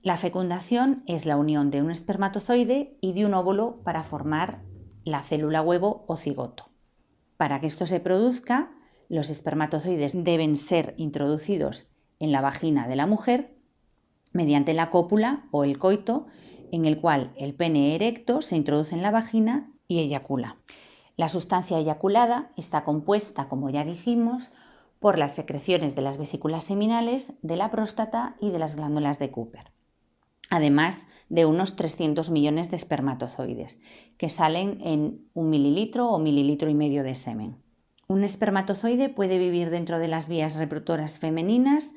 La fecundación es la unión de un espermatozoide y de un óvulo para formar la célula huevo o cigoto. Para que esto se produzca, los espermatozoides deben ser introducidos en la vagina de la mujer mediante la cópula o el coito, en el cual el pene erecto se introduce en la vagina y eyacula. La sustancia eyaculada está compuesta, como ya dijimos, por las secreciones de las vesículas seminales, de la próstata y de las glándulas de Cooper, además de unos 300 millones de espermatozoides, que salen en 1 mililitro o mililitro y medio de semen. Un espermatozoide puede vivir dentro de las vías reproductoras femeninas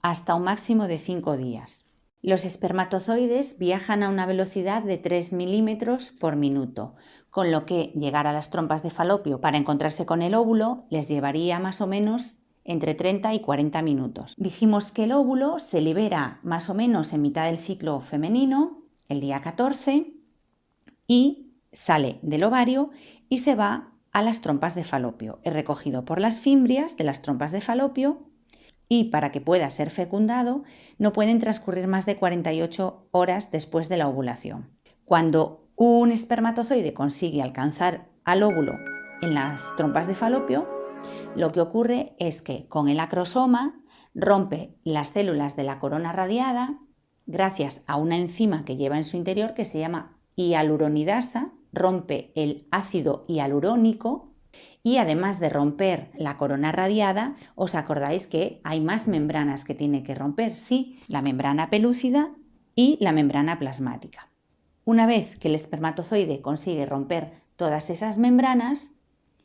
hasta un máximo de 5 días. Los espermatozoides viajan a una velocidad de 3 milímetros por minuto, con lo que llegar a las trompas de falopio para encontrarse con el óvulo les llevaría más o menos entre 30 y 40 minutos. Dijimos que el óvulo se libera más o menos en mitad del ciclo femenino, el día 14, y sale del ovario y se va a las trompas de falopio. Es recogido por las fimbrias de las trompas de falopio y para que pueda ser fecundado no pueden transcurrir más de 48 horas después de la ovulación. Cuando un espermatozoide consigue alcanzar al óvulo en las trompas de falopio, lo que ocurre es que con el acrosoma rompe las células de la corona radiada gracias a una enzima que lleva en su interior que se llama hialuronidasa, rompe el ácido hialurónico y además de romper la corona radiada, ¿os acordáis que hay más membranas que tiene que romper? Sí, la membrana pelúcida y la membrana plasmática. Una vez que el espermatozoide consigue romper todas esas membranas,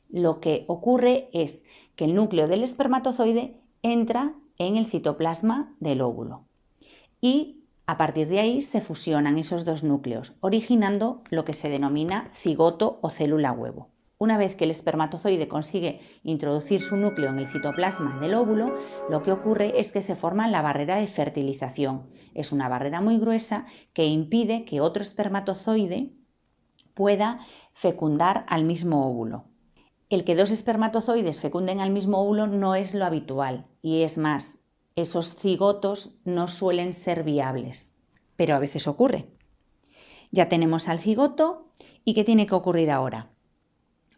lo que ocurre es que el núcleo del espermatozoide entra en el citoplasma del óvulo y a partir de ahí se fusionan esos dos núcleos, originando lo que se denomina cigoto o célula huevo. Una vez que el espermatozoide consigue introducir su núcleo en el citoplasma del óvulo, lo que ocurre es que se forma la barrera de fertilización. Es una barrera muy gruesa que impide que otro espermatozoide pueda fecundar al mismo óvulo. El que dos espermatozoides fecunden al mismo óvulo no es lo habitual y es más, esos cigotos no suelen ser viables, pero a veces ocurre. Ya tenemos al cigoto y ¿qué tiene que ocurrir ahora?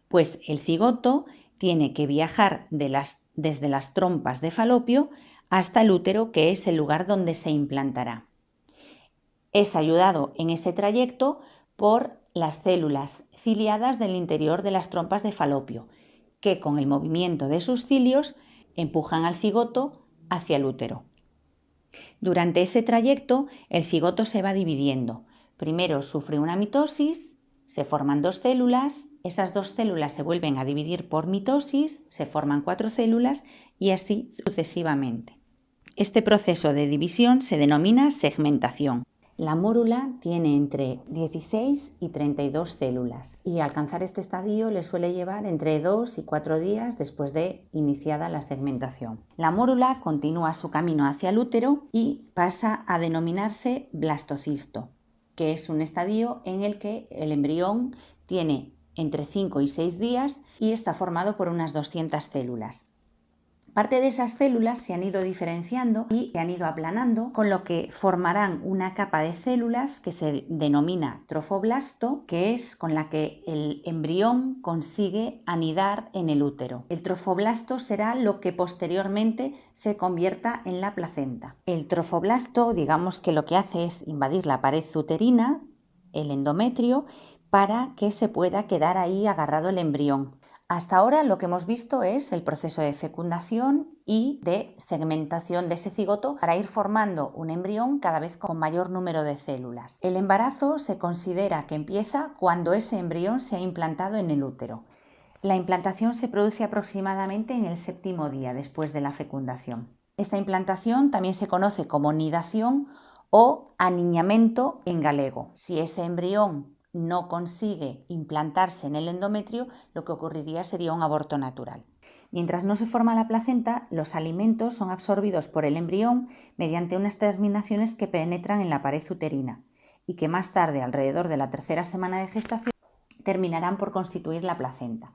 Pues el cigoto tiene que viajar desde las trompas de falopio hasta el útero, que es el lugar donde se implantará. Es ayudado en ese trayecto por las células ciliadas del interior de las trompas de falopio, que con el movimiento de sus cilios empujan al cigoto hacia el útero. Durante ese trayecto, el cigoto se va dividiendo. Primero sufre una mitosis, se forman dos células, esas dos células se vuelven a dividir por mitosis, se forman 4 células y así sucesivamente. Este proceso de división se denomina segmentación. La mórula tiene entre 16 y 32 células y alcanzar este estadio le suele llevar entre 2 y 4 días después de iniciada la segmentación. La mórula continúa su camino hacia el útero y pasa a denominarse blastocisto, que es un estadio en el que el embrión tiene entre 5 y 6 días y está formado por unas 200 células. Parte de esas células se han ido diferenciando y se han ido aplanando, con lo que formarán una capa de células que se denomina trofoblasto, que es con la que el embrión consigue anidar en el útero. El trofoblasto será lo que posteriormente se convierta en la placenta. El trofoblasto, digamos que lo que hace es invadir la pared uterina, el endometrio, para que se pueda quedar ahí agarrado el embrión. Hasta ahora lo que hemos visto es el proceso de fecundación y de segmentación de ese cigoto para ir formando un embrión cada vez con mayor número de células. El embarazo se considera que empieza cuando ese embrión se ha implantado en el útero. La implantación se produce aproximadamente en el 7º día después de la fecundación. Esta implantación también se conoce como nidación o aniñamiento en galego. Si ese embrión no consigue implantarse en el endometrio, lo que ocurriría sería un aborto natural. Mientras no se forma la placenta, los alimentos son absorbidos por el embrión mediante unas terminaciones que penetran en la pared uterina y que más tarde, alrededor de la 3ª semana de gestación, terminarán por constituir la placenta.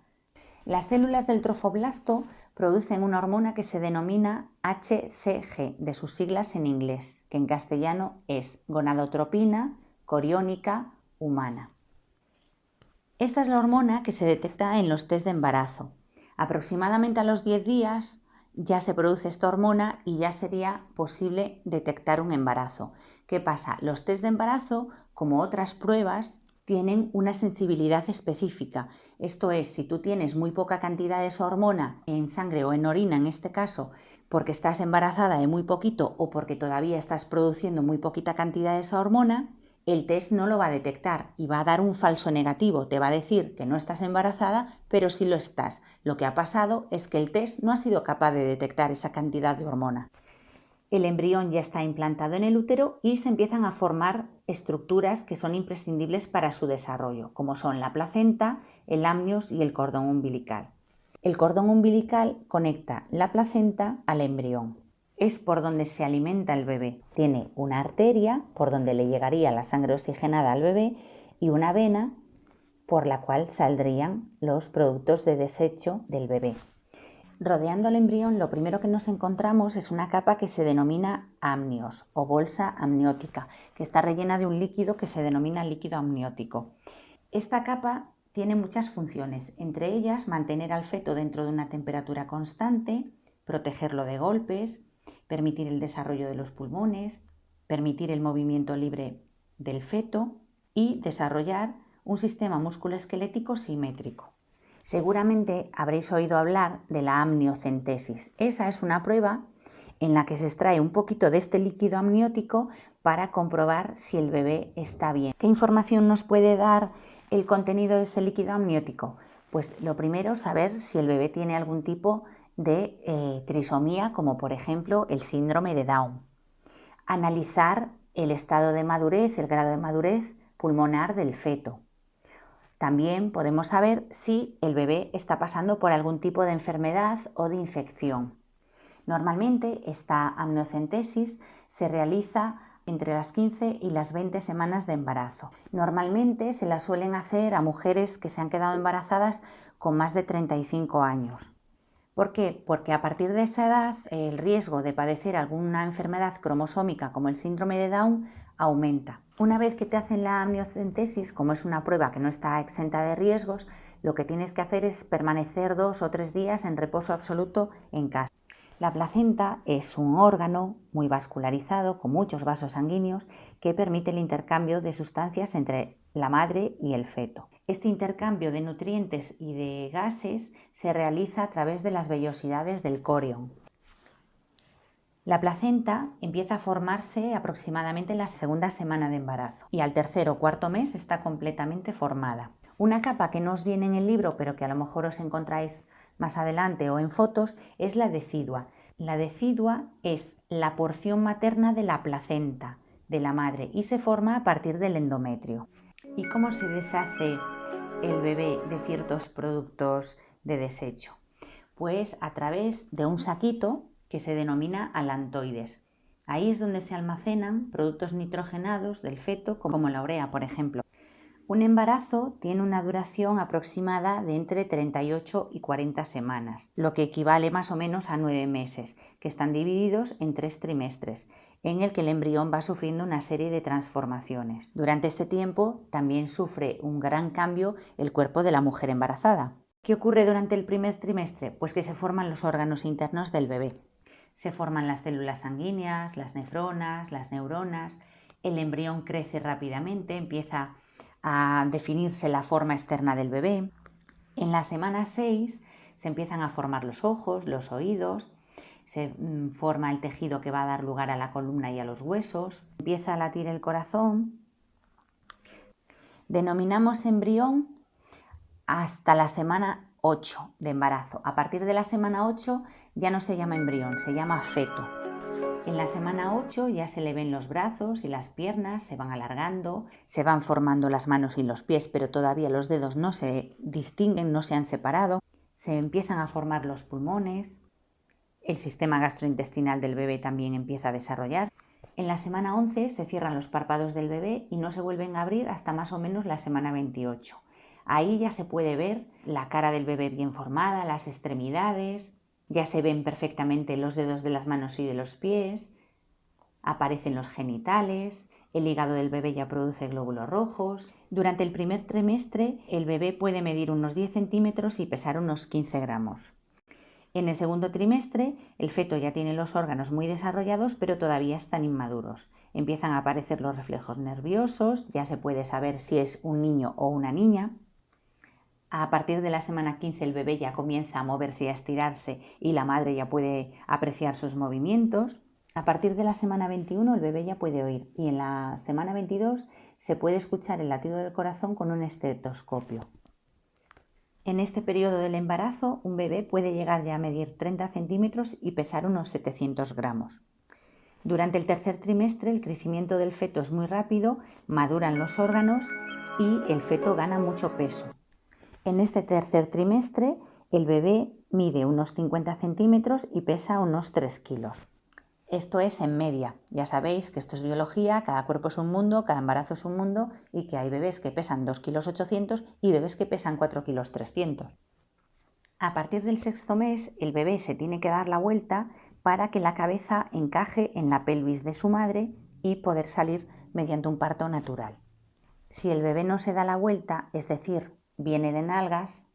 Las células del trofoblasto producen una hormona que se denomina HCG, de sus siglas en inglés, que en castellano es gonadotropina coriónica humana. Esta es la hormona que se detecta en los test de embarazo. Aproximadamente a los 10 días ya se produce esta hormona y ya sería posible detectar un embarazo. ¿Qué pasa? Los test de embarazo, como otras pruebas, tienen una sensibilidad específica. Esto es, si tú tienes muy poca cantidad de esa hormona en sangre o en orina, en este caso, porque estás embarazada de muy poquito o porque todavía estás produciendo muy poquita cantidad de esa hormona, el test no lo va a detectar y va a dar un falso negativo. Te va a decir que no estás embarazada, pero sí lo estás. Lo que ha pasado es que el test no ha sido capaz de detectar esa cantidad de hormona. El embrión ya está implantado en el útero y se empiezan a formar estructuras que son imprescindibles para su desarrollo, como son la placenta, el amnios y el cordón umbilical. El cordón umbilical conecta la placenta al embrión. Es por donde se alimenta el bebé. Tiene una arteria por donde le llegaría la sangre oxigenada al bebé y una vena por la cual saldrían los productos de desecho del bebé. Rodeando al embrión, lo primero que nos encontramos es una capa que se denomina amnios o bolsa amniótica, que está rellena de un líquido que se denomina líquido amniótico. Esta capa tiene muchas funciones, entre ellas mantener al feto dentro de una temperatura constante, protegerlo de golpes, permitir el desarrollo de los pulmones, permitir el movimiento libre del feto y desarrollar un sistema musculoesquelético simétrico. Seguramente habréis oído hablar de la amniocentesis. Esa es una prueba en la que se extrae un poquito de este líquido amniótico para comprobar si el bebé está bien. ¿Qué información nos puede dar el contenido de ese líquido amniótico? Pues lo primero, saber si el bebé tiene algún tipo de trisomía, como por ejemplo el síndrome de Down. Analizar el estado de madurez, el grado de madurez pulmonar del feto. También podemos saber si el bebé está pasando por algún tipo de enfermedad o de infección. Normalmente esta amniocentesis se realiza entre las 15 y las 20 semanas de embarazo. Normalmente se la suelen hacer a mujeres que se han quedado embarazadas con más de 35 años. ¿Por qué? Porque a partir de esa edad el riesgo de padecer alguna enfermedad cromosómica como el síndrome de Down aumenta. Una vez que te hacen la amniocentesis, como es una prueba que no está exenta de riesgos, lo que tienes que hacer es permanecer 2 o 3 días en reposo absoluto en casa. La placenta es un órgano muy vascularizado con muchos vasos sanguíneos que permite el intercambio de sustancias entre la madre y el feto. Este intercambio de nutrientes y de gases se realiza a través de las vellosidades del corión. La placenta empieza a formarse aproximadamente en la segunda semana de embarazo y al tercer o cuarto mes está completamente formada. Una capa que no os viene en el libro, pero que a lo mejor os encontráis más adelante o en fotos, es la decidua. La decidua es la porción materna de la placenta de la madre y se forma a partir del endometrio. ¿Y cómo se deshace el bebé de ciertos productos de desecho? Pues a través de un saquito que se denomina alantoides. Ahí es donde se almacenan productos nitrogenados del feto, como la urea, por ejemplo. Un embarazo tiene una duración aproximada de entre 38 y 40 semanas, lo que equivale más o menos a 9 meses, que están divididos en 3 trimestres, en el que el embrión va sufriendo una serie de transformaciones. Durante este tiempo también sufre un gran cambio el cuerpo de la mujer embarazada. ¿Qué ocurre durante el primer trimestre? Pues que se forman los órganos internos del bebé. Se forman las células sanguíneas, las nefronas, las neuronas, el embrión crece rápidamente, empieza a definirse la forma externa del bebé. En la semana 6 se empiezan a formar los ojos, los oídos, se forma el tejido que va a dar lugar a la columna y a los huesos, empieza a latir el corazón. Denominamos embrión hasta la semana 8 de embarazo. A partir de la semana 8 ya no se llama embrión, se llama feto. En la semana 8 ya se le ven los brazos y las piernas, se van alargando, se van formando las manos y los pies, pero todavía los dedos no se distinguen, no se han separado. Se empiezan a formar los pulmones, el sistema gastrointestinal del bebé también empieza a desarrollarse. En la semana 11 se cierran los párpados del bebé y no se vuelven a abrir hasta más o menos la semana 28. Ahí ya se puede ver la cara del bebé bien formada, las extremidades, ya se ven perfectamente los dedos de las manos y de los pies, aparecen los genitales, el hígado del bebé ya produce glóbulos rojos. Durante el primer trimestre el bebé puede medir unos 10 centímetros y pesar unos 15 gramos. En el segundo trimestre el feto ya tiene los órganos muy desarrollados, pero todavía están inmaduros. Empiezan a aparecer los reflejos nerviosos, ya se puede saber si es un niño o una niña. A partir de la semana 15 el bebé ya comienza a moverse y a estirarse y la madre ya puede apreciar sus movimientos. A partir de la semana 21 el bebé ya puede oír y en la semana 22 se puede escuchar el latido del corazón con un estetoscopio. En este periodo del embarazo un bebé puede llegar ya a medir 30 centímetros y pesar unos 700 gramos. Durante el tercer trimestre el crecimiento del feto es muy rápido, maduran los órganos y el feto gana mucho peso. En este tercer trimestre el bebé mide unos 50 centímetros y pesa unos 3 kilos. Esto es en media. Ya sabéis que esto es biología, cada cuerpo es un mundo, cada embarazo es un mundo y que hay bebés que pesan 2,8 kilos y bebés que pesan 4,3 kilos. A partir del sexto mes el bebé se tiene que dar la vuelta para que la cabeza encaje en la pelvis de su madre y poder salir mediante un parto natural. Si el bebé no se da la vuelta, es decir, viene de nalgas,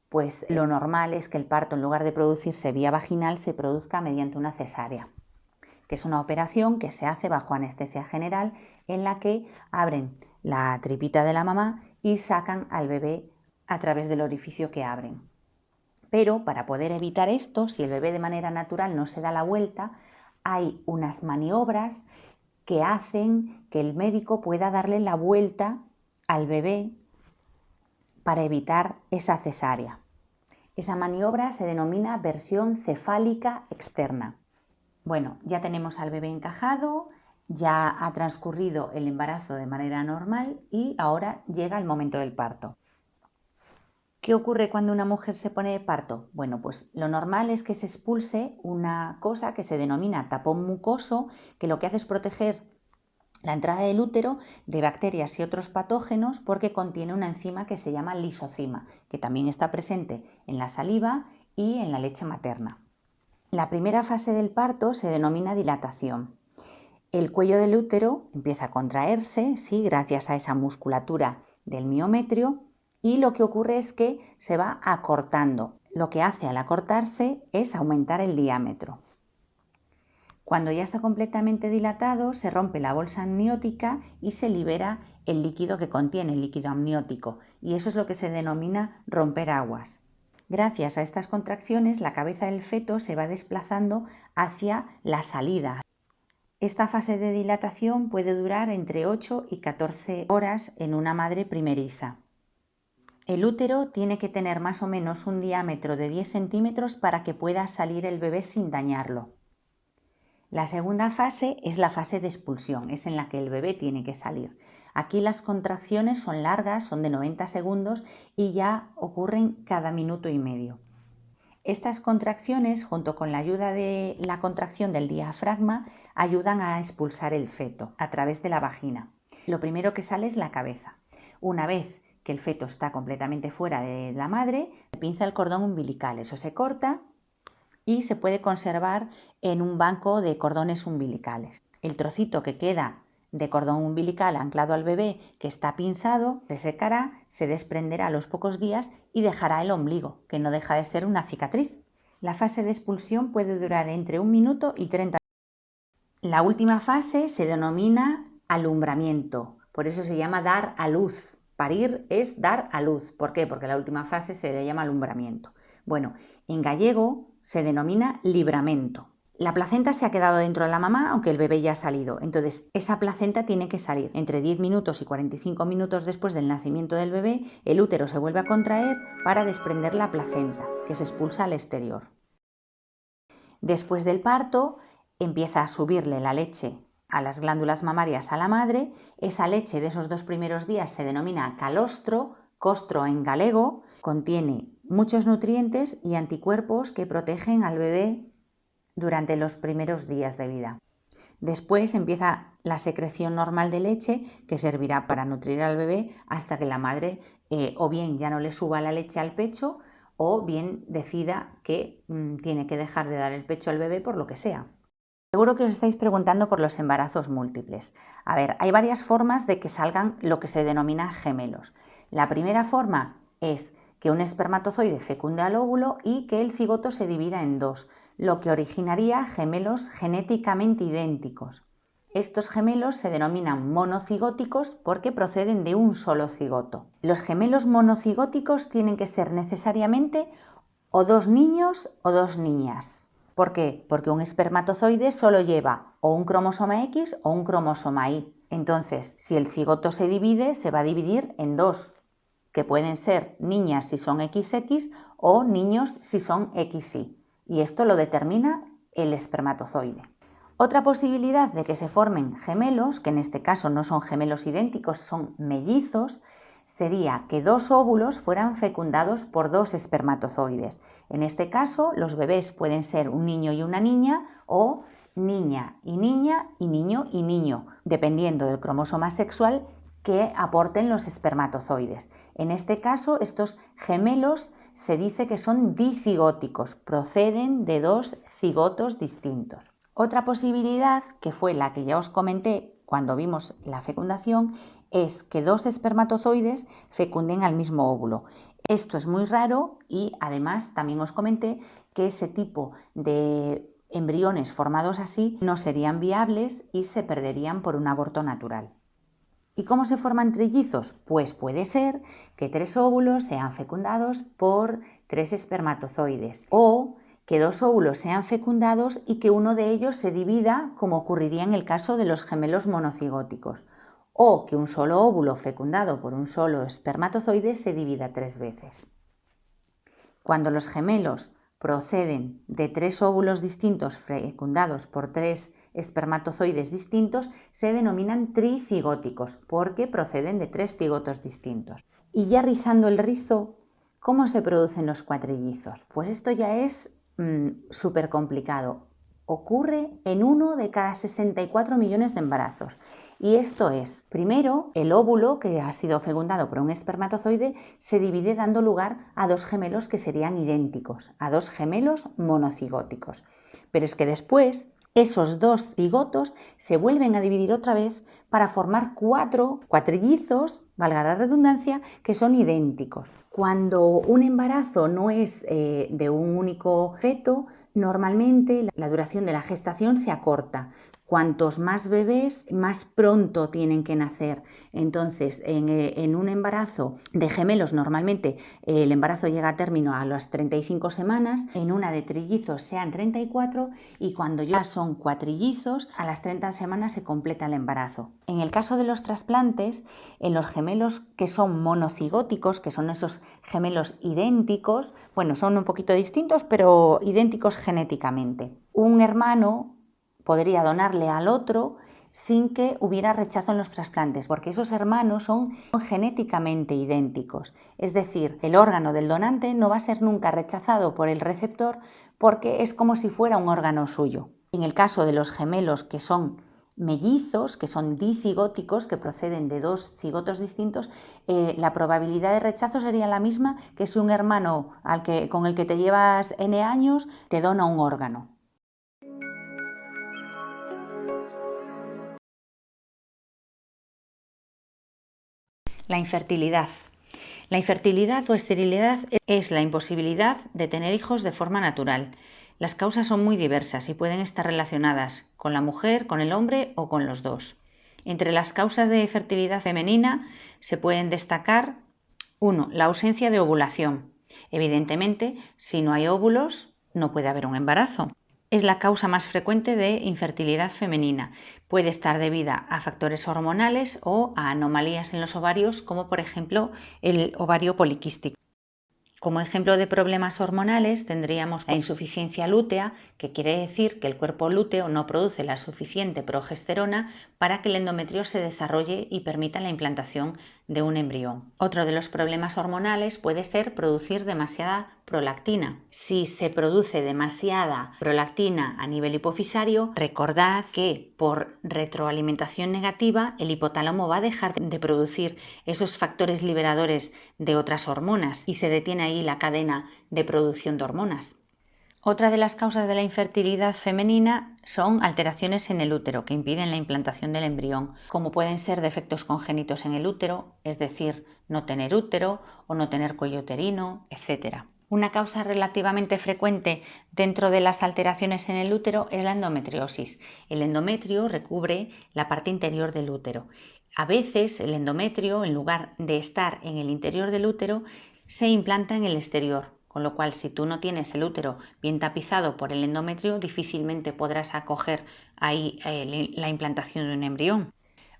pues lo normal es que el parto, en lugar de producirse vía vaginal, se produzca mediante una cesárea, que es una operación que se hace bajo anestesia general en la que abren la tripita de la mamá y sacan al bebé a través del orificio que abren. Pero para poder evitar esto, si el bebé de manera natural no se da la vuelta, hay unas maniobras que hacen que el médico pueda darle la vuelta al bebé para evitar esa cesárea. Esa maniobra se denomina versión cefálica externa. Bueno, ya tenemos al bebé encajado, ya ha transcurrido el embarazo de manera normal y ahora llega el momento del parto. ¿Qué ocurre cuando una mujer se pone de parto? Bueno, pues lo normal es que se expulse una cosa que se denomina tapón mucoso, que lo que hace es proteger la entrada del útero de bacterias y otros patógenos porque contiene una enzima que se llama lisozima, que también está presente en la saliva y en la leche materna. La primera fase del parto se denomina dilatación. El cuello del útero empieza a contraerse, sí, gracias a esa musculatura del miometrio, y lo que ocurre es que se va acortando. Lo que hace al acortarse es aumentar el diámetro. Cuando ya está completamente dilatado, se rompe la bolsa amniótica y se libera el líquido que contiene, el líquido amniótico, y eso es lo que se denomina romper aguas. Gracias a estas contracciones, la cabeza del feto se va desplazando hacia la salida. Esta fase de dilatación puede durar entre 8 y 14 horas en una madre primeriza. El útero tiene que tener más o menos un diámetro de 10 centímetros para que pueda salir el bebé sin dañarlo. La segunda fase es la fase de expulsión, es en la que el bebé tiene que salir. Aquí las contracciones son largas, son de 90 segundos y ya ocurren cada minuto y medio. Estas contracciones, junto con la ayuda de la contracción del diafragma, ayudan a expulsar el feto a través de la vagina. Lo primero que sale es la cabeza. Una vez que el feto está completamente fuera de la madre, se pinza el cordón umbilical, eso se corta y se puede conservar en un banco de cordones umbilicales. El trocito que queda de cordón umbilical anclado al bebé que está pinzado se secará, se desprenderá a los pocos días y dejará el ombligo, que no deja de ser una cicatriz. La fase de expulsión puede durar entre 1 minuto y 30 minutos. La última fase se denomina alumbramiento, por eso se llama dar a luz. Parir es dar a luz. ¿Por qué? Porque la última fase se le llama alumbramiento. Bueno, en gallego se denomina libramento. La placenta se ha quedado dentro de la mamá, aunque el bebé ya ha salido. Entonces, esa placenta tiene que salir. Entre 10 minutos y 45 minutos después del nacimiento del bebé, el útero se vuelve a contraer para desprender la placenta, que se expulsa al exterior. Después del parto, empieza a subirle la leche a las glándulas mamarias a la madre. Esa leche de esos 2 primeros días se denomina calostro, costro en galego, contiene muchos nutrientes y anticuerpos que protegen al bebé durante los primeros días de vida. Después empieza la secreción normal de leche que servirá para nutrir al bebé hasta que la madre o bien ya no le suba la leche al pecho o bien decida que tiene que dejar de dar el pecho al bebé por lo que sea. Seguro que os estáis preguntando por los embarazos múltiples. A ver, hay varias formas de que salgan lo que se denominan gemelos. La primera forma es que un espermatozoide fecunde al óvulo y que el cigoto se divida en dos, lo que originaría gemelos genéticamente idénticos. Estos gemelos se denominan monocigóticos porque proceden de un solo cigoto. Los gemelos monocigóticos tienen que ser necesariamente o dos niños o dos niñas. ¿Por qué? Porque un espermatozoide solo lleva o un cromosoma X o un cromosoma Y. Entonces, si el cigoto se divide, se va a dividir en dos, que pueden ser niñas si son XX o niños si son XY. Y esto lo determina el espermatozoide. Otra posibilidad de que se formen gemelos, que en este caso no son gemelos idénticos, son mellizos, sería que dos óvulos fueran fecundados por dos espermatozoides. En este caso, los bebés pueden ser un niño y una niña o niña y niño, dependiendo del cromosoma sexual que aporten los espermatozoides. En este caso, estos gemelos se dice que son dicigóticos, proceden de dos cigotos distintos. Otra posibilidad, que fue la que ya os comenté cuando vimos la fecundación, es que dos espermatozoides fecunden al mismo óvulo. Esto es muy raro y además también os comenté que ese tipo de embriones formados así no serían viables y se perderían por un aborto natural. ¿Y cómo se forman trillizos? Pues puede ser que tres óvulos sean fecundados por tres espermatozoides o que dos óvulos sean fecundados y que uno de ellos se divida, como ocurriría en el caso de los gemelos monocigóticos, o que un solo óvulo fecundado por un solo espermatozoide se divida tres veces. Cuando los gemelos proceden de tres óvulos distintos fecundados por tres espermatozoides distintos, se denominan tricigóticos porque proceden de tres cigotos distintos. Y ya rizando el rizo, ¿cómo se producen los cuatrillizos? Pues esto ya es súper complicado. Ocurre en 1 de cada 64 millones de embarazos. Y esto es, primero, el óvulo que ha sido fecundado por un espermatozoide se divide dando lugar a dos gemelos que serían idénticos, a dos gemelos monocigóticos. Pero es que después esos dos cigotos se vuelven a dividir otra vez para formar cuatrillizos, valga la redundancia, que son idénticos. Cuando un embarazo no es de un único feto, normalmente la duración de la gestación se acorta. Cuantos más bebés, más pronto tienen que nacer. Entonces, en un embarazo de gemelos, normalmente el embarazo llega a término a las 35 semanas, en una de trillizos sean 34 y cuando ya son cuatrillizos, a las 30 semanas se completa el embarazo. En el caso de los trasplantes, en los gemelos que son monocigóticos, que son esos gemelos idénticos, bueno, son un poquito distintos, pero idénticos genéticamente. Un hermano podría donarle al otro sin que hubiera rechazo en los trasplantes, porque esos hermanos son genéticamente idénticos. Es decir, el órgano del donante no va a ser nunca rechazado por el receptor porque es como si fuera un órgano suyo. En el caso de los gemelos que son mellizos, que son dicigóticos, que proceden de dos cigotos distintos, la probabilidad de rechazo sería la misma que si un hermano con el que te llevas N años te dona un órgano. La infertilidad. La infertilidad o esterilidad es la imposibilidad de tener hijos de forma natural. Las causas son muy diversas y pueden estar relacionadas con la mujer, con el hombre o con los dos. Entre las causas de fertilidad femenina se pueden destacar 1. La ausencia de ovulación. Evidentemente, si no hay óvulos, no puede haber un embarazo. Es la causa más frecuente de infertilidad femenina. Puede estar debida a factores hormonales o a anomalías en los ovarios, como por ejemplo el ovario poliquístico. Como ejemplo de problemas hormonales tendríamos la insuficiencia lútea, que quiere decir que el cuerpo lúteo no produce la suficiente progesterona para que el endometrio se desarrolle y permita la implantación de un embrión. Otro de los problemas hormonales puede ser producir demasiada prolactina. Si se produce demasiada prolactina a nivel hipofisario, recordad que por retroalimentación negativa el hipotálamo va a dejar de producir esos factores liberadores de otras hormonas y se detiene ahí la cadena de producción de hormonas. Otra de las causas de la infertilidad femenina son alteraciones en el útero que impiden la implantación del embrión, como pueden ser defectos congénitos en el útero, es decir, no tener útero o no tener cuello uterino, etc. Una causa relativamente frecuente dentro de las alteraciones en el útero es la endometriosis. El endometrio recubre la parte interior del útero. A veces el endometrio, en lugar de estar en el interior del útero, se implanta en el exterior, con lo cual si tú no tienes el útero bien tapizado por el endometrio, difícilmente podrás acoger ahí la implantación de un embrión.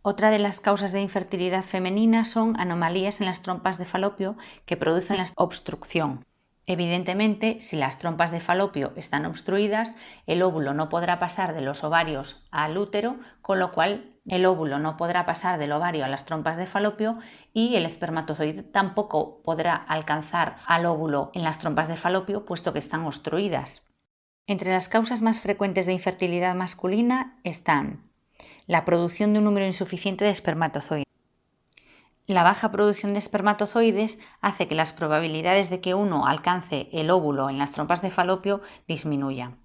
Otra de las causas de infertilidad femenina son anomalías en las trompas de falopio que producen la obstrucción. Evidentemente, si las trompas de falopio están obstruidas, el óvulo no podrá pasar de los ovarios al útero, con lo cual el óvulo no podrá pasar del ovario a las trompas de falopio y el espermatozoide tampoco podrá alcanzar al óvulo en las trompas de falopio, puesto que están obstruidas. Entre las causas más frecuentes de infertilidad masculina están la producción de un número insuficiente de espermatozoides. La baja producción de espermatozoides hace que las probabilidades de que uno alcance el óvulo en las trompas de falopio disminuyan.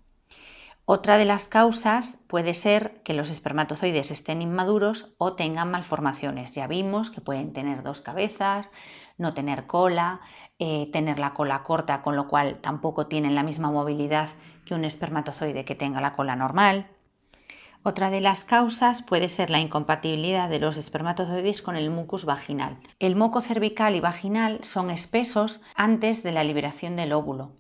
Otra de las causas puede ser que los espermatozoides estén inmaduros o tengan malformaciones. Ya vimos que pueden tener dos cabezas, no tener cola, tener la cola corta, con lo cual tampoco tienen la misma movilidad que un espermatozoide que tenga la cola normal. Otra de las causas puede ser la incompatibilidad de los espermatozoides con el mucus vaginal. El moco cervical y vaginal son espesos antes de la liberación del óvulo.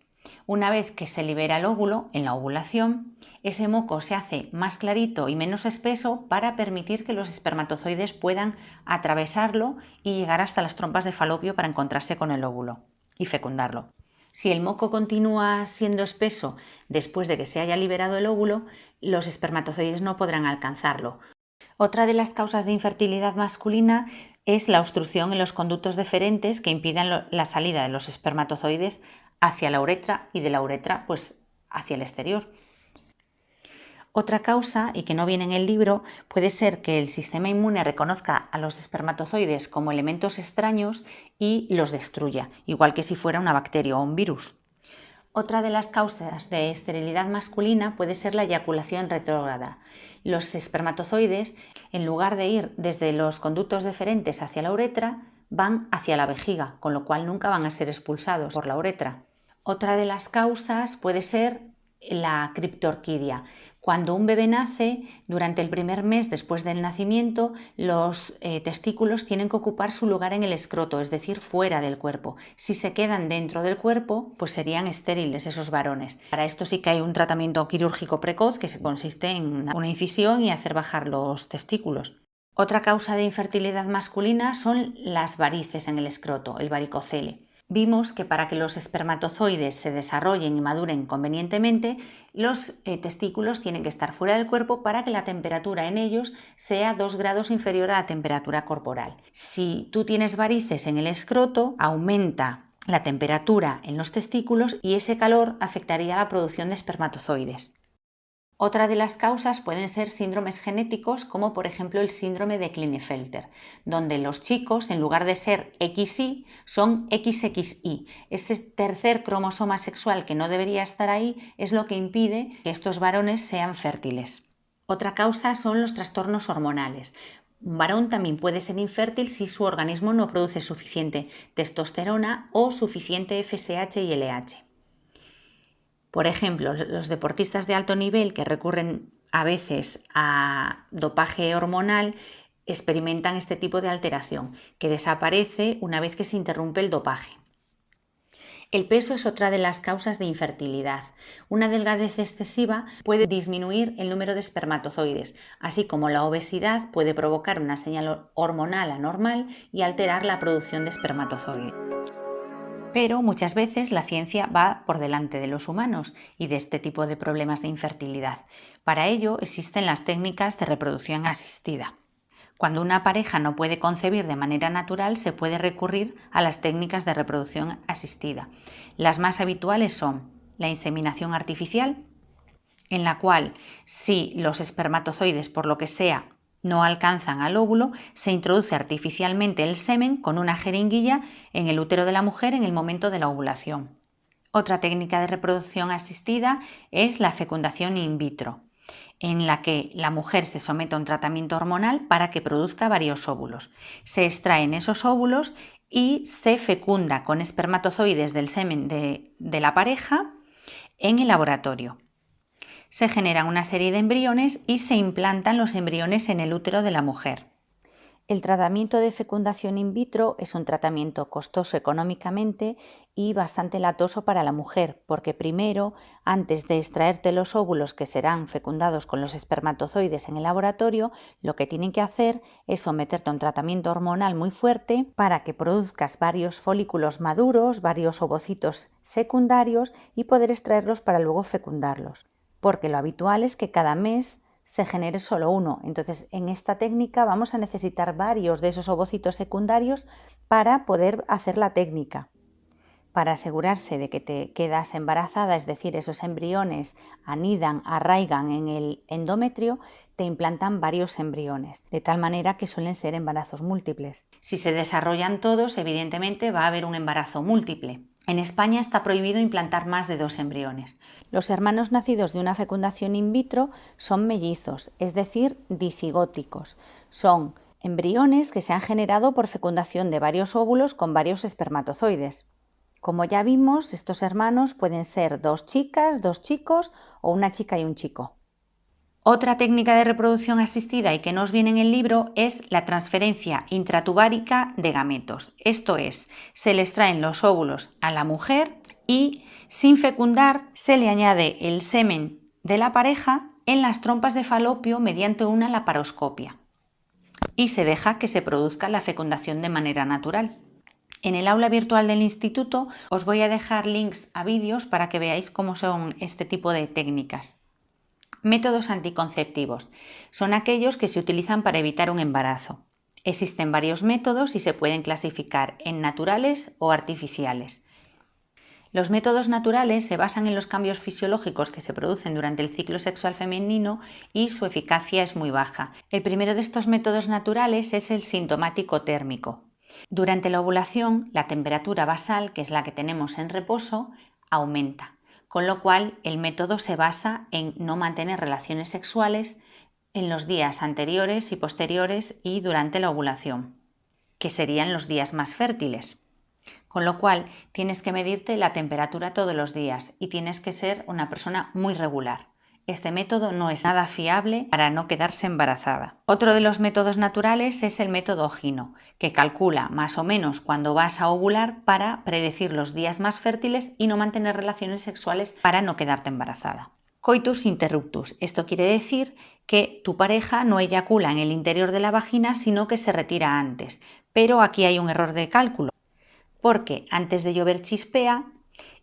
Una vez que se libera el óvulo, en la ovulación, ese moco se hace más clarito y menos espeso para permitir que los espermatozoides puedan atravesarlo y llegar hasta las trompas de falopio para encontrarse con el óvulo y fecundarlo. Si el moco continúa siendo espeso después de que se haya liberado el óvulo, los espermatozoides no podrán alcanzarlo. Otra de las causas de infertilidad masculina es la obstrucción en los conductos deferentes que impidan la salida de los espermatozoides hacia la uretra y de la uretra pues hacia el exterior. Otra causa, y que no viene en el libro, puede ser que el sistema inmune reconozca a los espermatozoides como elementos extraños y los destruya, igual que si fuera una bacteria o un virus. Otra de las causas de esterilidad masculina puede ser la eyaculación retrógrada. Los espermatozoides, en lugar de ir desde los conductos deferentes hacia la uretra, van hacia la vejiga, con lo cual nunca van a ser expulsados por la uretra. Otra de las causas puede ser la criptorquidia. Cuando un bebé nace, durante el primer mes después del nacimiento, los testículos tienen que ocupar su lugar en el escroto, es decir, fuera del cuerpo. Si se quedan dentro del cuerpo, pues serían estériles esos varones. Para esto sí que hay un tratamiento quirúrgico precoz que consiste en una incisión y hacer bajar los testículos. Otra causa de infertilidad masculina son las varices en el escroto, el varicocele. Vimos que para que los espermatozoides se desarrollen y maduren convenientemente, los testículos tienen que estar fuera del cuerpo para que la temperatura en ellos sea 2 grados inferior a la temperatura corporal. Si tú tienes varices en el escroto, aumenta la temperatura en los testículos y ese calor afectaría a la producción de espermatozoides. Otra de las causas pueden ser síndromes genéticos, como por ejemplo el síndrome de Klinefelter, donde los chicos, en lugar de ser XY, son XXY. Ese tercer cromosoma sexual que no debería estar ahí es lo que impide que estos varones sean fértiles. Otra causa son los trastornos hormonales. Un varón también puede ser infértil si su organismo no produce suficiente testosterona o suficiente FSH y LH. Por ejemplo, los deportistas de alto nivel que recurren a veces a dopaje hormonal experimentan este tipo de alteración, que desaparece una vez que se interrumpe el dopaje. El peso es otra de las causas de infertilidad. Una delgadez excesiva puede disminuir el número de espermatozoides, así como la obesidad puede provocar una señal hormonal anormal y alterar la producción de espermatozoides. Pero muchas veces la ciencia va por delante de los humanos y de este tipo de problemas de infertilidad. Para ello existen las técnicas de reproducción asistida. Cuando una pareja no puede concebir de manera natural, se puede recurrir a las técnicas de reproducción asistida. Las más habituales son la inseminación artificial, en la cual, si los espermatozoides, por lo que sea, no alcanzan al óvulo, se introduce artificialmente el semen con una jeringuilla en el útero de la mujer en el momento de la ovulación. Otra técnica de reproducción asistida es la fecundación in vitro, en la que la mujer se somete a un tratamiento hormonal para que produzca varios óvulos. Se extraen esos óvulos y se fecunda con espermatozoides del semen de la pareja en el laboratorio. Se generan una serie de embriones y se implantan los embriones en el útero de la mujer. El tratamiento de fecundación in vitro es un tratamiento costoso económicamente y bastante latoso para la mujer, porque primero, antes de extraerte los óvulos que serán fecundados con los espermatozoides en el laboratorio, lo que tienen que hacer es someterte a un tratamiento hormonal muy fuerte para que produzcas varios folículos maduros, varios ovocitos secundarios y poder extraerlos para luego fecundarlos, porque lo habitual es que cada mes se genere solo uno. Entonces, en esta técnica vamos a necesitar varios de esos ovocitos secundarios para poder hacer la técnica. Para asegurarse de que te quedas embarazada, es decir, esos embriones anidan, arraigan en el endometrio, te implantan varios embriones, de tal manera que suelen ser embarazos múltiples. Si se desarrollan todos, evidentemente va a haber un embarazo múltiple. En España está prohibido implantar más de 2 embriones. Los hermanos nacidos de una fecundación in vitro son mellizos, es decir, dicigóticos. Son embriones que se han generado por fecundación de varios óvulos con varios espermatozoides. Como ya vimos, estos hermanos pueden ser 2 chicas, 2 chicos o una chica y un chico. Otra técnica de reproducción asistida y que nos viene en el libro es la transferencia intratubárica de gametos. Esto es, se le extraen los óvulos a la mujer y, sin fecundar, se le añade el semen de la pareja en las trompas de falopio mediante una laparoscopia y se deja que se produzca la fecundación de manera natural. En el aula virtual del instituto os voy a dejar links a vídeos para que veáis cómo son este tipo de técnicas. Métodos anticonceptivos. Son aquellos que se utilizan para evitar un embarazo. Existen varios métodos y se pueden clasificar en naturales o artificiales. Los métodos naturales se basan en los cambios fisiológicos que se producen durante el ciclo sexual femenino y su eficacia es muy baja. El primero de estos métodos naturales es el sintomático térmico. Durante la ovulación, la temperatura basal, que es la que tenemos en reposo, aumenta, con lo cual el método se basa en no mantener relaciones sexuales en los días anteriores y posteriores y durante la ovulación, que serían los días más fértiles. Con lo cual tienes que medirte la temperatura todos los días y tienes que ser una persona muy regular. Este método no es nada fiable para no quedarse embarazada. Otro de los métodos naturales es el método Gino, que calcula más o menos cuándo vas a ovular para predecir los días más fértiles y no mantener relaciones sexuales para no quedarte embarazada. Coitus interruptus. Esto quiere decir que tu pareja no eyacula en el interior de la vagina, sino que se retira antes. Pero aquí hay un error de cálculo, porque antes de llover chispea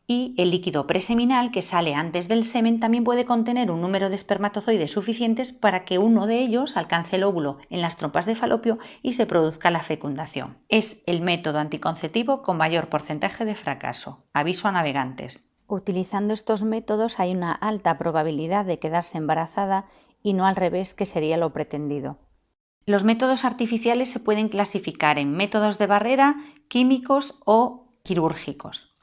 y el líquido preseminal que sale antes del semen también puede contener un número de espermatozoides suficientes para que uno de ellos alcance el óvulo en las trompas de falopio y se produzca la fecundación. Es el método anticonceptivo con mayor porcentaje de fracaso. Aviso a navegantes. Utilizando estos métodos hay una alta probabilidad de quedarse embarazada y no al revés, que sería lo pretendido. Los métodos artificiales se pueden clasificar en métodos de barrera, químicos o quirúrgicos.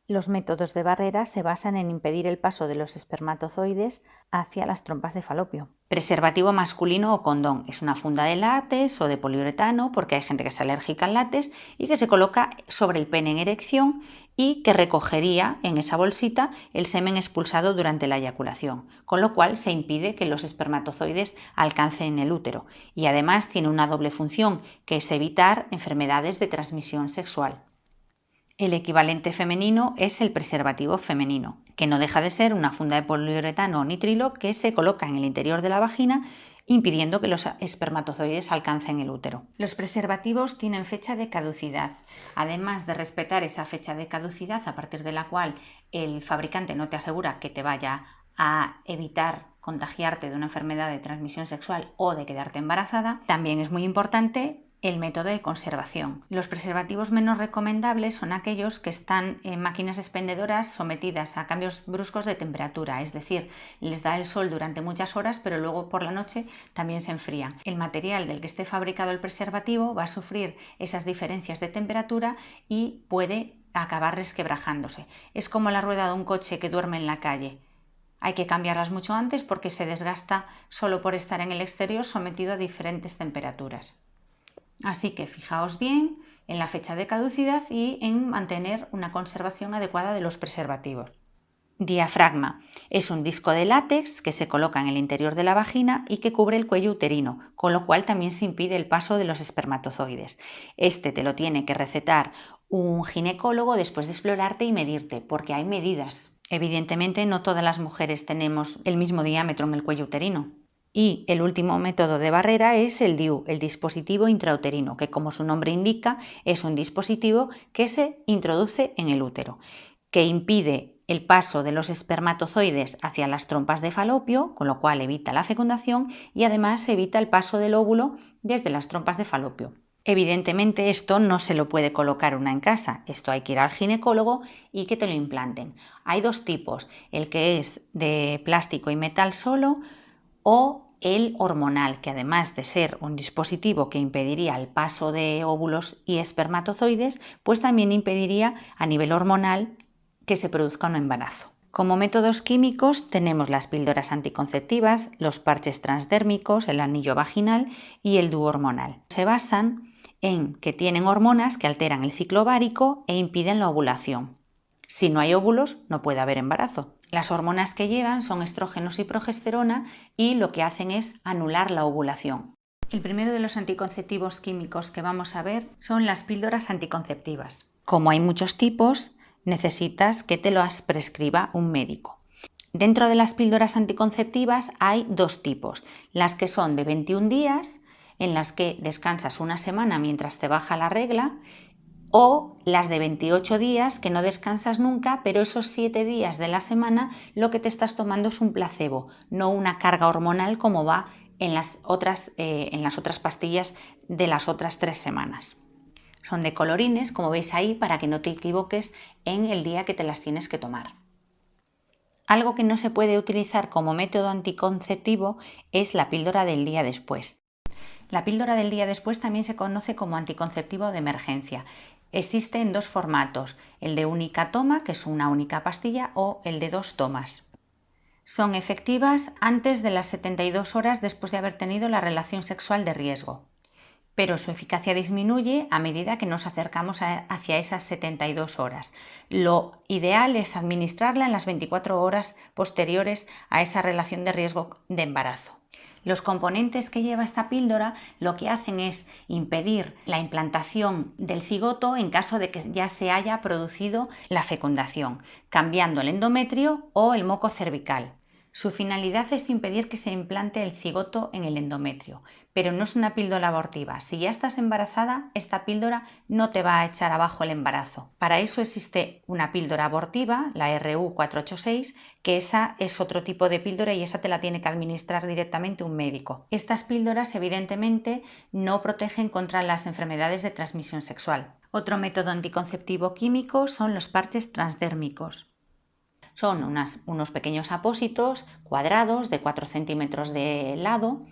Los métodos de barrera se basan en impedir el paso de los espermatozoides hacia las trompas de falopio. Preservativo masculino o condón. Es una funda de látex o de poliuretano, porque hay gente que es alérgica al látex, y que se coloca sobre el pene en erección y que recogería en esa bolsita el semen expulsado durante la eyaculación, con lo cual se impide que los espermatozoides alcancen el útero. Y además tiene una doble función, que es evitar enfermedades de transmisión sexual. El equivalente femenino es el preservativo femenino, que no deja de ser una funda de poliuretano o nitrilo que se coloca en el interior de la vagina, impidiendo que los espermatozoides alcancen el útero. Los preservativos tienen fecha de caducidad. Además de respetar esa fecha de caducidad, a partir de la cual el fabricante no te asegura que te vaya a evitar contagiarte de una enfermedad de transmisión sexual o de quedarte embarazada. También es muy importante el método de conservación. Los preservativos menos recomendables son aquellos que están en máquinas expendedoras sometidas a cambios bruscos de temperatura, es decir, les da el sol durante muchas horas, pero luego por la noche también se enfrían. El material del que esté fabricado el preservativo va a sufrir esas diferencias de temperatura y puede acabar resquebrajándose. Es como la rueda de un coche que duerme en la calle. Hay que cambiarlas mucho antes porque se desgasta solo por estar en el exterior sometido a diferentes temperaturas. Así que fijaos bien en la fecha de caducidad y en mantener una conservación adecuada de los preservativos. Diafragma. Es un disco de látex que se coloca en el interior de la vagina y que cubre el cuello uterino, con lo cual también se impide el paso de los espermatozoides. Este te lo tiene que recetar un ginecólogo después de explorarte y medirte, porque hay medidas. Evidentemente no todas las mujeres tenemos el mismo diámetro en el cuello uterino. Y el último método de barrera es el DIU, el dispositivo intrauterino, que como su nombre indica es un dispositivo que se introduce en el útero, que impide el paso de los espermatozoides hacia las trompas de falopio, con lo cual evita la fecundación y además evita el paso del óvulo desde las trompas de falopio. Evidentemente esto no se lo puede colocar una en casa, esto hay que ir al ginecólogo y que te lo implanten. Hay dos tipos, el que es de plástico y metal solo o el hormonal, que además de ser un dispositivo que impediría el paso de óvulos y espermatozoides, pues también impediría a nivel hormonal que se produzca un embarazo. Como métodos químicos tenemos las píldoras anticonceptivas, los parches transdérmicos, el anillo vaginal y el DIU hormonal. Se basan en que tienen hormonas que alteran el ciclo ovárico e impiden la ovulación. Si no hay óvulos, no puede haber embarazo. Las hormonas que llevan son estrógenos y progesterona y lo que hacen es anular la ovulación. El primero de los anticonceptivos químicos que vamos a ver son las píldoras anticonceptivas. Como hay muchos tipos, necesitas que te las prescriba un médico. Dentro de las píldoras anticonceptivas hay dos tipos, las que son de 21 días, en las que descansas una semana mientras te baja la regla, o las de 28 días que no descansas nunca, pero esos 7 días de la semana lo que te estás tomando es un placebo, no una carga hormonal como va en las otras pastillas de las otras 3 semanas. Son de colorines, como veis ahí, para que no te equivoques en el día que te las tienes que tomar. Algo que no se puede utilizar como método anticonceptivo es la píldora del día después. La píldora del día después también se conoce como anticonceptivo de emergencia. Existe en dos formatos, el de única toma, que es una única pastilla, o el de 2 tomas. Son efectivas antes de las 72 horas después de haber tenido la relación sexual de riesgo, pero su eficacia disminuye a medida que nos acercamos hacia esas 72 horas. Lo ideal es administrarla en las 24 horas posteriores a esa relación de riesgo de embarazo. Los componentes que lleva esta píldora lo que hacen es impedir la implantación del cigoto en caso de que ya se haya producido la fecundación, cambiando el endometrio o el moco cervical. Su finalidad es impedir que se implante el cigoto en el endometrio, pero no es una píldora abortiva. Si ya estás embarazada, esta píldora no te va a echar abajo el embarazo. Para eso existe una píldora abortiva, la RU486, que esa es otro tipo de píldora y esa te la tiene que administrar directamente un médico. Estas píldoras evidentemente no protegen contra las enfermedades de transmisión sexual. Otro método anticonceptivo químico son los parches transdérmicos. Son unos pequeños apósitos cuadrados de 4 centímetros de lado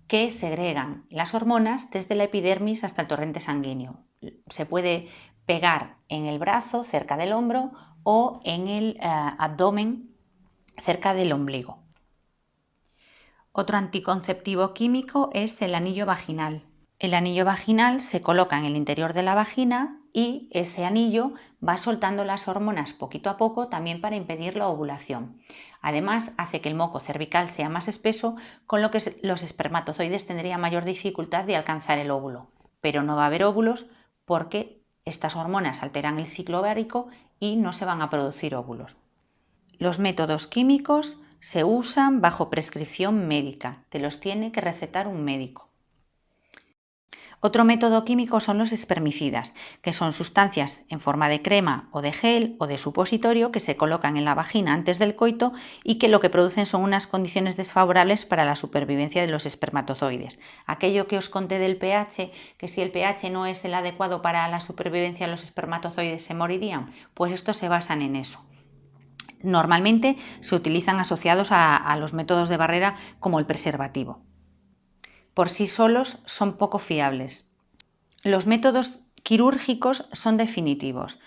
que segregan las hormonas desde la epidermis hasta el torrente sanguíneo. Se puede pegar en el brazo, cerca del hombro, o en el abdomen, cerca del ombligo. Otro anticonceptivo químico es el anillo vaginal. El anillo vaginal se coloca en el interior de la vagina y ese anillo va soltando las hormonas poquito a poco también para impedir la ovulación. Además, hace que el moco cervical sea más espeso, con lo que los espermatozoides tendrían mayor dificultad de alcanzar el óvulo. Pero no va a haber óvulos porque estas hormonas alteran el ciclo ovárico y no se van a producir óvulos. Los métodos químicos se usan bajo prescripción médica, te los tiene que recetar un médico. Otro método químico son los espermicidas, que son sustancias en forma de crema o de gel o de supositorio que se colocan en la vagina antes del coito y que lo que producen son unas condiciones desfavorables para la supervivencia de los espermatozoides. Aquello que os conté del pH, que si el pH no es el adecuado para la supervivencia de los espermatozoides se morirían, pues estos se basan en eso. Normalmente se utilizan asociados a los métodos de barrera como el preservativo. Por sí solos son poco fiables. Los métodos quirúrgicos son definitivos.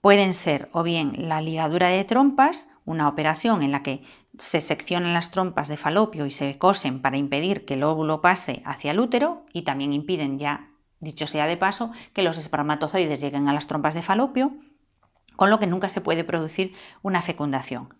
Pueden ser o bien la ligadura de trompas, una operación en la que se seccionan las trompas de falopio y se cosen para impedir que el óvulo pase hacia el útero y también impiden, ya dicho sea de paso, que los espermatozoides lleguen a las trompas de falopio, con lo que nunca se puede producir una fecundación.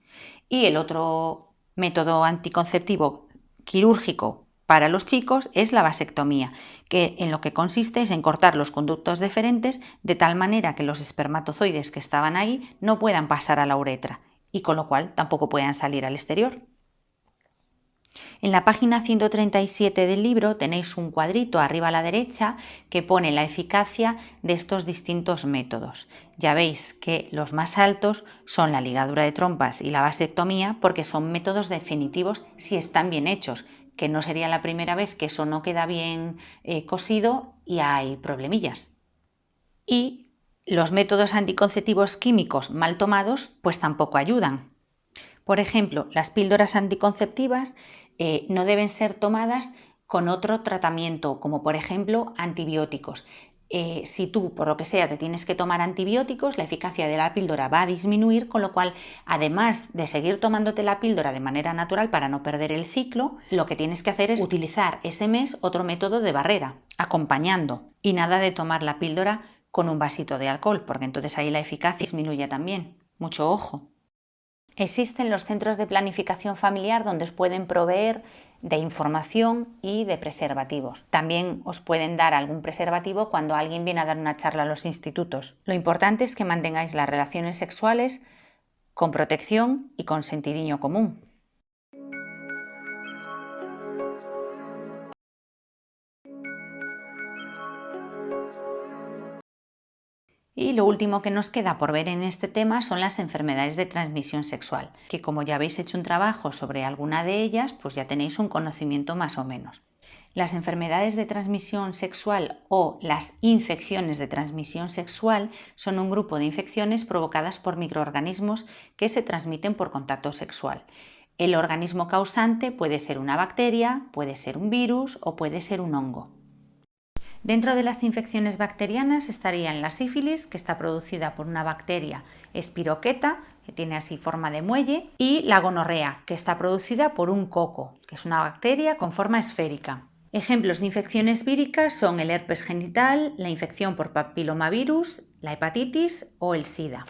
Y el otro método anticonceptivo quirúrgico para los chicos es la vasectomía, que en lo que consiste es en cortar los conductos deferentes de tal manera que los espermatozoides que estaban ahí no puedan pasar a la uretra y con lo cual tampoco puedan salir al exterior. En la página 137 del libro tenéis un cuadrito arriba a la derecha que pone la eficacia de estos distintos métodos. Ya veis que los más altos son la ligadura de trompas y la vasectomía porque son métodos definitivos si están bien hechos, que no sería la primera vez que eso no queda bien cosido y hay problemillas. Y los métodos anticonceptivos químicos mal tomados pues tampoco ayudan. Por ejemplo, las píldoras anticonceptivas no deben ser tomadas con otro tratamiento, como por ejemplo antibióticos. Si tú, por lo que sea, te tienes que tomar antibióticos, la eficacia de la píldora va a disminuir, con lo cual, además de seguir tomándote la píldora de manera natural para no perder el ciclo, lo que tienes que hacer es utilizar ese mes otro método de barrera, acompañando, y nada de tomar la píldora con un vasito de alcohol, porque entonces ahí la eficacia disminuye también. Mucho ojo. Existen los centros de planificación familiar donde os pueden proveer de información y de preservativos. También os pueden dar algún preservativo cuando alguien viene a dar una charla a los institutos. Lo importante es que mantengáis las relaciones sexuales con protección y con sentidiño común. Y lo último que nos queda por ver en este tema son las enfermedades de transmisión sexual, que como ya habéis hecho un trabajo sobre alguna de ellas, pues ya tenéis un conocimiento más o menos. Las enfermedades de transmisión sexual o las infecciones de transmisión sexual son un grupo de infecciones provocadas por microorganismos que se transmiten por contacto sexual. El organismo causante puede ser una bacteria, puede ser un virus o puede ser un hongo. Dentro de las infecciones bacterianas estarían la sífilis, que está producida por una bacteria espiroqueta, que tiene así forma de muelle, y la gonorrea, que está producida por un coco, que es una bacteria con forma esférica. Ejemplos de infecciones víricas son el herpes genital, la infección por papilomavirus, la hepatitis o el SIDA.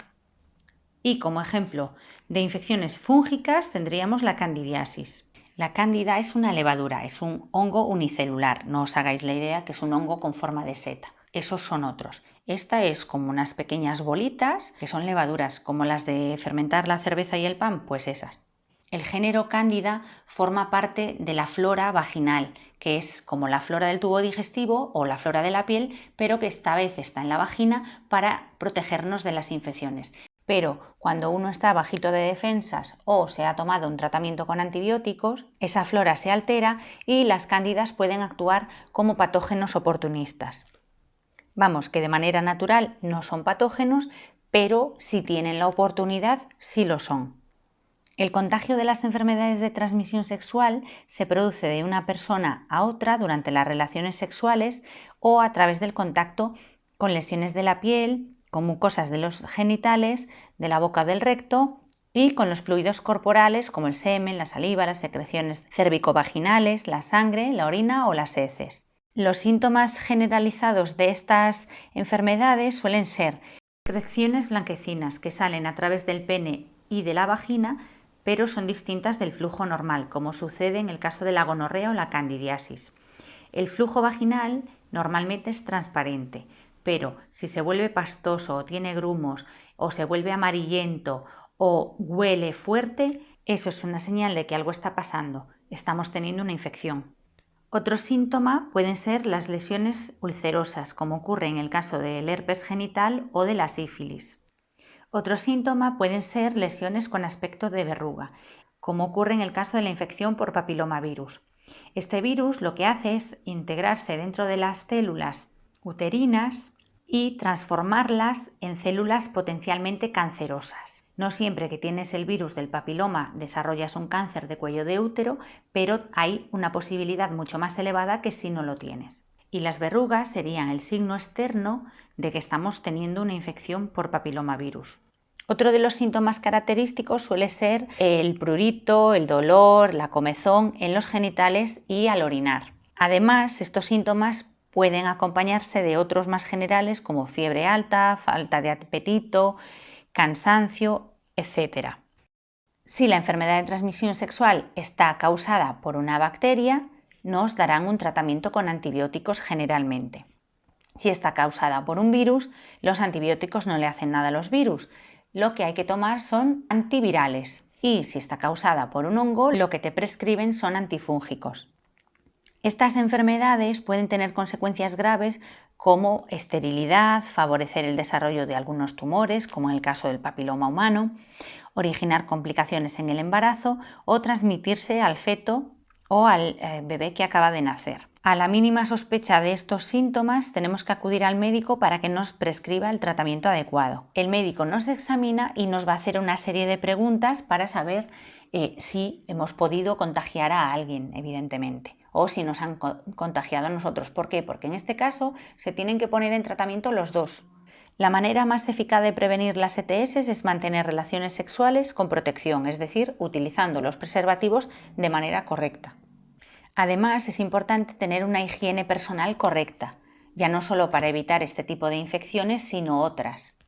Y como ejemplo de infecciones fúngicas tendríamos la candidiasis. La cándida es una levadura, es un hongo unicelular, no os hagáis la idea que es un hongo con forma de seta, esos son otros. Esta es como unas pequeñas bolitas que son levaduras, como las de fermentar la cerveza y el pan, pues esas. El género Cándida forma parte de la flora vaginal, que es como la flora del tubo digestivo o la flora de la piel, pero que esta vez está en la vagina para protegernos de las infecciones. Pero cuando uno está bajito de defensas o se ha tomado un tratamiento con antibióticos, esa flora se altera y las cándidas pueden actuar como patógenos oportunistas. Vamos, que de manera natural no son patógenos, pero si tienen la oportunidad, sí lo son. El contagio de las enfermedades de transmisión sexual se produce de una persona a otra durante las relaciones sexuales o a través del contacto con lesiones de la piel, con mucosas de los genitales, de la boca o del recto y con los fluidos corporales como el semen, la saliva, las secreciones cérvico-vaginales, la sangre, la orina o las heces. Los síntomas generalizados de estas enfermedades suelen ser secreciones blanquecinas que salen a través del pene y de la vagina, pero son distintas del flujo normal, como sucede en el caso de la gonorrea o la candidiasis. El flujo vaginal normalmente es transparente, pero si se vuelve pastoso o tiene grumos o se vuelve amarillento o huele fuerte, eso es una señal de que algo está pasando, estamos teniendo una infección. Otro síntoma pueden ser las lesiones ulcerosas, como ocurre en el caso del herpes genital o de la sífilis. Otro síntoma pueden ser lesiones con aspecto de verruga, como ocurre en el caso de la infección por papilomavirus. Este virus lo que hace es integrarse dentro de las células uterinas y transformarlas en células potencialmente cancerosas. No siempre que tienes el virus del papiloma desarrollas un cáncer de cuello de útero, pero hay una posibilidad mucho más elevada que si no lo tienes. Y las verrugas serían el signo externo de que estamos teniendo una infección por papilomavirus. Otro de los síntomas característicos suele ser el prurito, el dolor, la comezón en los genitales y al orinar. Además, estos síntomas pueden acompañarse de otros más generales como fiebre alta, falta de apetito, cansancio, etc. Si la enfermedad de transmisión sexual está causada por una bacteria, nos darán un tratamiento con antibióticos generalmente. Si está causada por un virus, los antibióticos no le hacen nada a los virus. Lo que hay que tomar son antivirales. Y si está causada por un hongo, lo que te prescriben son antifúngicos. Estas enfermedades pueden tener consecuencias graves como esterilidad, favorecer el desarrollo de algunos tumores, como en el caso del papiloma humano, originar complicaciones en el embarazo o transmitirse al feto o al bebé que acaba de nacer. A la mínima sospecha de estos síntomas tenemos que acudir al médico para que nos prescriba el tratamiento adecuado. El médico nos examina y nos va a hacer una serie de preguntas para saber si hemos podido contagiar a alguien, evidentemente, o si nos han contagiado a nosotros. ¿Por qué? Porque en este caso se tienen que poner en tratamiento los dos. La manera más eficaz de prevenir las ETS es mantener relaciones sexuales con protección, es decir, utilizando los preservativos de manera correcta. Además, es importante tener una higiene personal correcta, ya no solo para evitar este tipo de infecciones, sino otras.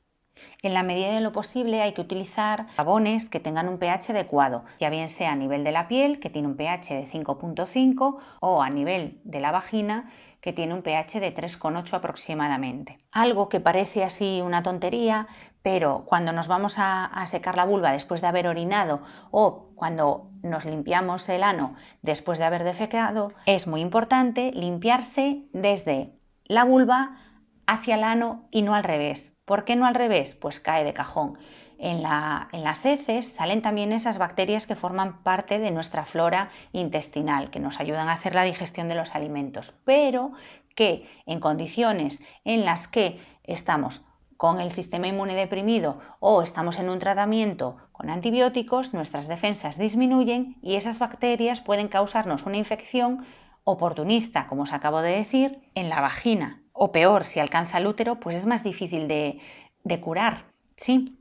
En la medida de lo posible hay que utilizar jabones que tengan un pH adecuado, ya bien sea a nivel de la piel, que tiene un pH de 5,5, o a nivel de la vagina, que tiene un pH de 3,8 aproximadamente. Algo que parece así una tontería, pero cuando nos vamos a secar la vulva después de haber orinado o cuando nos limpiamos el ano después de haber defecado, es muy importante limpiarse desde la vulva hacia el ano y no al revés. ¿Por qué no al revés? Pues cae de cajón. En las heces salen también esas bacterias que forman parte de nuestra flora intestinal, que nos ayudan a hacer la digestión de los alimentos, pero que en condiciones en las que estamos con el sistema inmune deprimido o estamos en un tratamiento con antibióticos, nuestras defensas disminuyen y esas bacterias pueden causarnos una infección oportunista, como os acabo de decir, en la vagina. O peor, si alcanza el útero, pues es más difícil de curar, ¿sí?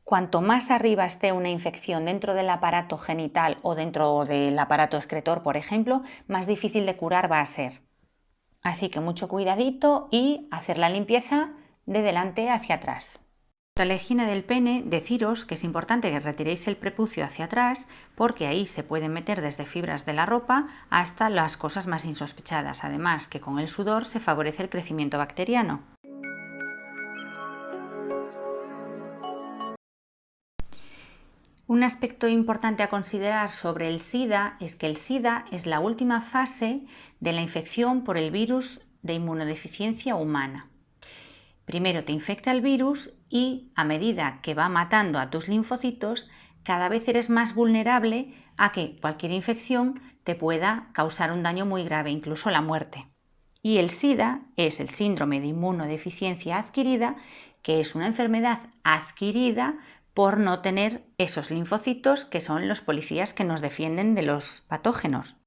Cuanto más arriba esté una infección dentro del aparato genital o dentro del aparato excretor, por ejemplo, más difícil de curar va a ser. Así que mucho cuidadito y hacer la limpieza de delante hacia atrás. Para la higiene del pene, deciros que es importante que retiréis el prepucio hacia atrás porque ahí se pueden meter desde fibras de la ropa hasta las cosas más insospechadas. Además que con el sudor se favorece el crecimiento bacteriano. Un aspecto importante a considerar sobre el SIDA es que el SIDA es la última fase de la infección por el virus de inmunodeficiencia humana. Primero te infecta el virus y a medida que va matando a tus linfocitos, cada vez eres más vulnerable a que cualquier infección te pueda causar un daño muy grave, incluso la muerte. Y el SIDA es el síndrome de inmunodeficiencia adquirida, que es una enfermedad adquirida por no tener esos linfocitos que son los policías que nos defienden de los patógenos.